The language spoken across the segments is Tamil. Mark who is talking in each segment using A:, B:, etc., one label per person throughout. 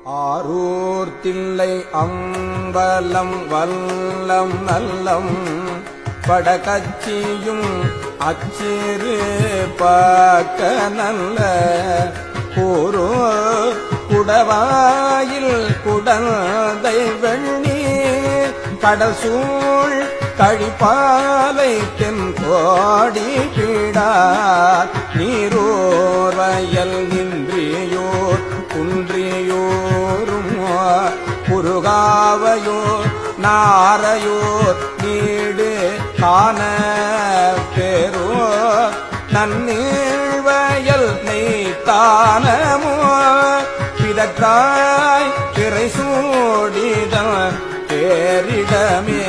A: ஆரூர் தில்லை அம்பலம் வல்லம் நல்லம் படகச்சியும் அச்சிறு பாக்க நல்ல கூரோ குடவாயில் குடந்தை வெண்ணி கடல் சூழ் கழிப்பாலை தென்கோடி பீடார் நீரோர் வயல் நின்றியோர் குன்றியோரும் குறுகாவையோர் நாரையோர் நீடு காண பேரோர் நன்னீழ்வயல் நெய்த்தானமோ பிதற்றாய் திரை சூடிதன் பேரிடமே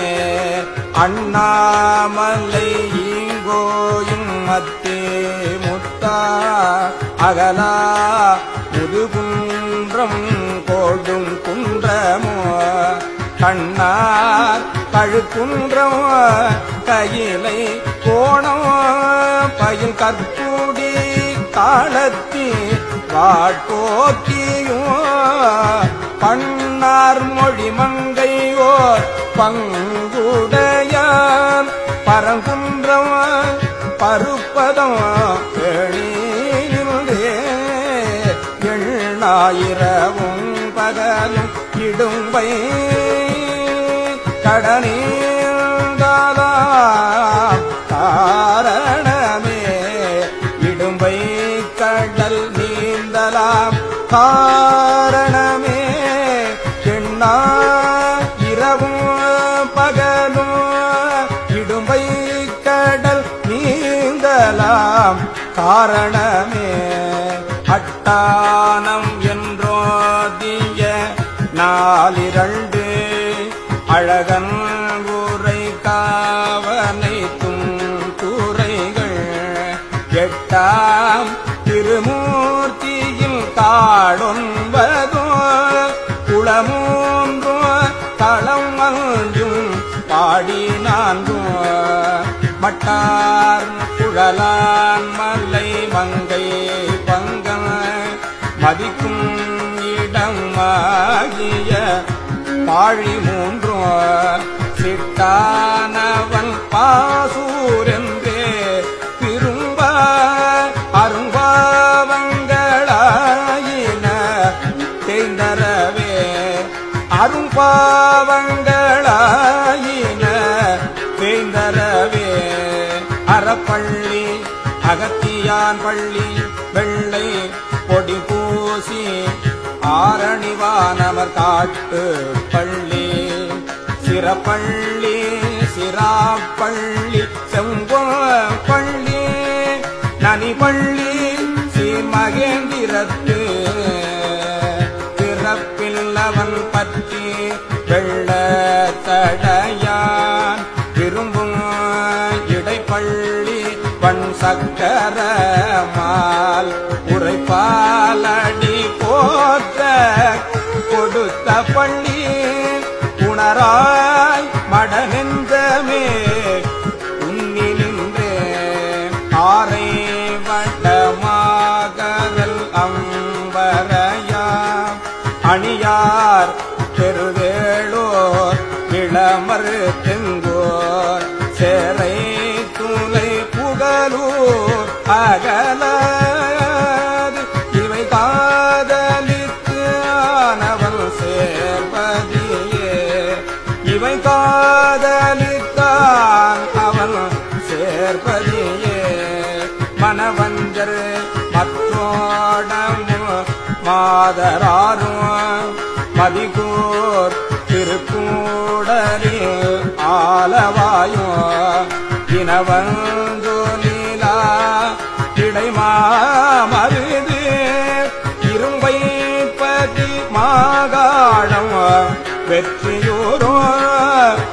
A: அண்ணாமலை ஈங்கோயும் மத்தே முத்தா அகலா முதுகுன்றம் கோடும் குன்றமோ கண்ணார் கழுக்குன்றம் கையிலை கோணம் பயில் கற்பூடி காலத்தி வாட்போக்கியும் பண்ணார் மொழி மங்கையோர் பங்குடையான் பரங்குன்றம் பருப்பதம் எழிலே எண்ணாயிரவும் பகலும் இடும்பை கடனீந்தாலாம் காரணமே இடும்பை கடல் நீந்தலாம் காரணமே எண்ணா இரவும் பகலும் இடும்பை கடல் நீந்தலாம் காரணமே அட்டானம் என்றோதிய நாலிரண்டு அழகன் ஊரை காவனைத்தும் துறைகள் எட்டாம் திருமூர்த்தியில் காடொன்பதோ குளமூன்றோ தளம் அஞ்சும் பாடி நான்கும் மட்டார் குழலான் மலை மங்கை பங்கன் மதிக்கும் இடமாகிய பாழி மூன்றும் சிட்டானவன் பாசூரென்றே திரும்ப அரும்பாவங்களாயின தேய்ந்தரவே அரும்பாவங்களாயின தேய்ந்தரவே அறப்பள்ளி அகத்தியான் பள்ளி வெள்ளை பொடி பூசி ஆரணிவானவர் காட்டு பள்ளி சிறப்பள்ளி சிராப்பள்ளி செம்பள்ளி நனிப்பள்ளி ஸ்ரீமகேந்திரத்து பிறப்பில்லவன் பற்றி வெள்ள தடையான் விரும்பும் இடைப்பள்ளி பண் சக்கர மால் உரைப்பாலடி போற்ற கொடுத்த பள்ளி உணராய் மடநெஞ்சமே உன்னி நின்றே ஆரை வட்டமாகரல் அம்பரையா அணியார் பெருவேளோர் இளமர் தெங்கோர் சேரை துளை புகலூர் அகல இவை காதலித்து ஆனவன் சேர்பதியே இவை காதலித்தான் அவன் சேர்பதியே மனவஞ்சர் மற்றோடமும் மாதராரும் மதிகூர் திருக்கூடலில் ஆலவாயும் இனவந்தோலீலா இடைமாமருது இரும்பை பதி மாகாணம் வெற்றியூரோ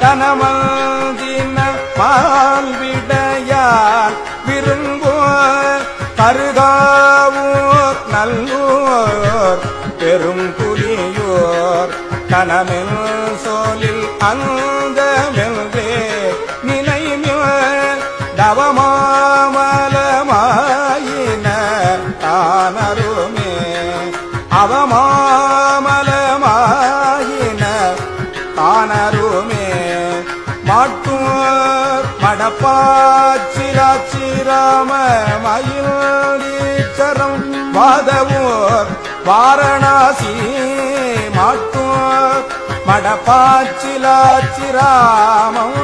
A: கனமந்தின பால்விடையார் விரும்போ கருகாவூர் நல்லூர் பெரும் புலியோர் கனமெல் சோலில் அந்தமெல்வே நினைமிய தவமாமலமாயின தானருமே அவமாமலமாயின தானருமே மாட்டூர் மடப்பாச்சிராச்சிராம மயிலீச்சரம் வாதவூர் வாரணாசி மாட்டூர் மடப்பாச்சிலாச்சிராமம்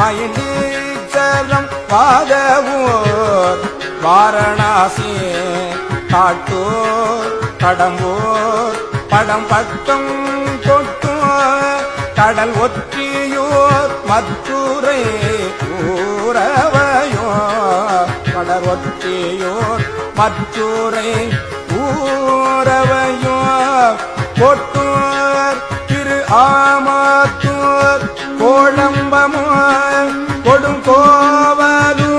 A: மயிலீச்சரம் வாதவூர் வாரணாசி காட்டூர் கடம்பூர் படம் பட்டம் கொட்டூர் கடல் ஒற்றியூர் மத்துரை ஊரவையோ கடல் ஒற்றியூர் மத்துரை ஊரவையோ கொட்டூர் திரு ஆமாத்தூர் கோழம்பமோ கொடுங்கோவலூர்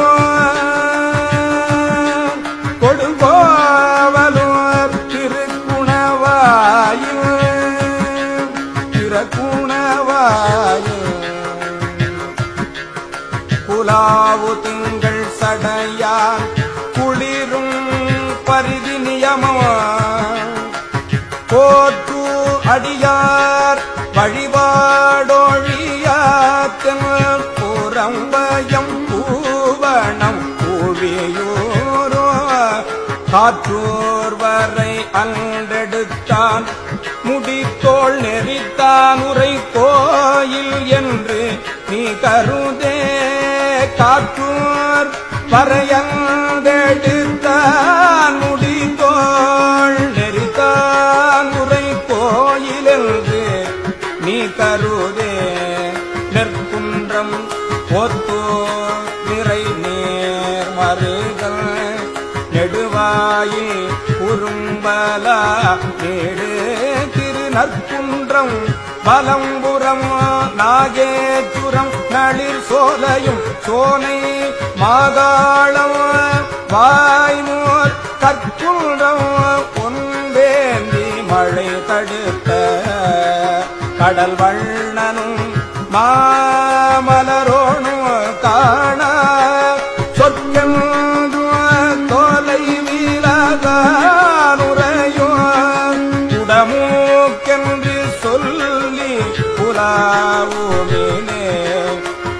A: திருக்குணவாயு புலாவு திங்கள் சடையார் குளிரும் பரிதி நியமோ போற்று அடியார் வழிபாடொழியாத்தன் புறம்பயம் பூவணம் பூவியூரோ காற்றூர் வரை அன்றெடுத்தான் முடித்தோள் நெறித்தான் உரை கோயில் என்று நீ கருதே காற்றூர் வரையந்தெடுத்தான் முடித்தோள் நெறித்தான் உரை கோயில் என்று நீ கருதே நெற்குன்றம் ஒத்தோ நிறை நேர் மருகல் நெடுவாயில் குறும்பலா நேடு திரு நற்குன்றம் பலம்புரம் நாகேச்சுரம் நளிர் சோலையும் சோனை மாகாளம் வாய்மோர் கற்குன்றம் பொன்வேந்தி மழை தடுத்த கடல் வண்ணனும் மாமலரோனும் காண சொற்கம் தோலை வீழானுரையோ குடமூக்கென்று சொல்லி புலாவுமினே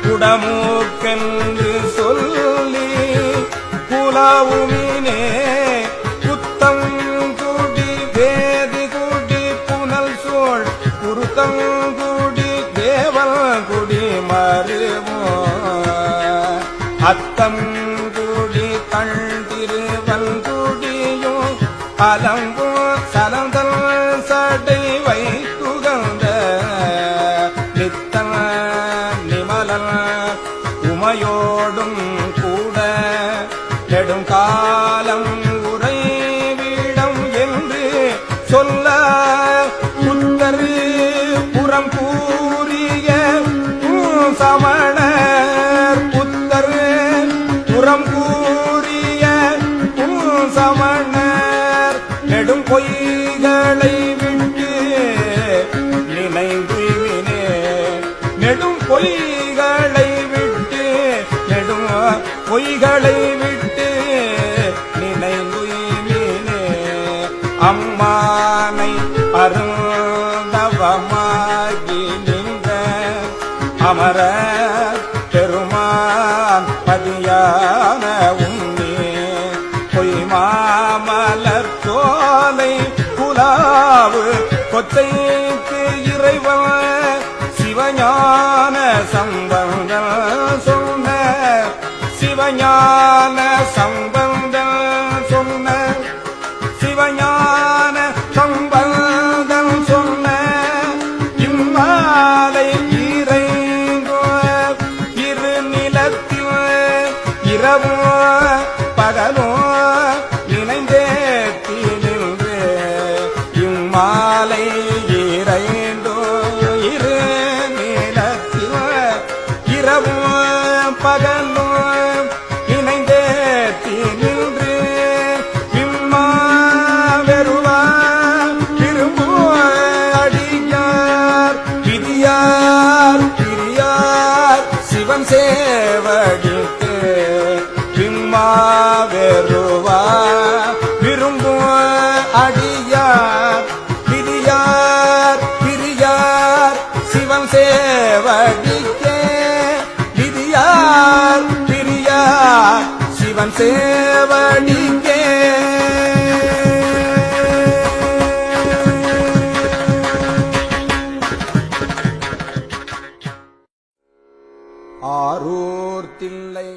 A: குடமூக்கென்று சொல்லி புலாவுமினே குத்தம் குடி வேதி குடி புனல் சோழ் குருத்தம் குடி தேவல் குடி மருவோ அத்தம் குடி தள் திருவன்குடியோ அலம்போ சலந்தல் சடை வைத்துகந்த நித்தம் நிமலன் உமையோடும் கூட நெடுங்காலம் உறைவிடம் என்று சொல்ல புத்தரு புறம் கூறிய சமணர் புத்தரு புறம் கூறிய சமணர் நெடும் பொய்களை விட்டு நினைந்துவினே நெடும் பொய்களை விட்டு நெடும் பொய்களை விட்டு நினைந்துவினே அம்மானை அருந்தவமாகி நின்ற அமர பெருமான் பதியான உன்னே பொய்மாமலர் சோலை புலாவு கொச்சைக்கு இறைவன் சிவஞான சம்பந்தம் சொன்ன சிவஞான சம்பந்தம் சொன்ன சிவஞான சம்பந்தம் சொன்ன இம்மாலை இறைங்கோ இரு நிலத்தில் இரவோ பகலோ நினைந்தேத்தி நின்று இம்மாலை இறைந்தோ இரு நிலத்தில் இரவோ பகலோ இணைந்தேத்தி நின்று விம்மா வெறுவா திரும்போ அடியார் பிரியார் பிரியார் சிவன் சேவடிக்கு விம்மா வெறுவா விரும்பும் பிரியார் பிரியார் பிரியார் சிவன் சேவடிக்கே பிரியார் பிரியார் சிவன் சேவடிக்கே ஆரூர் தில்லை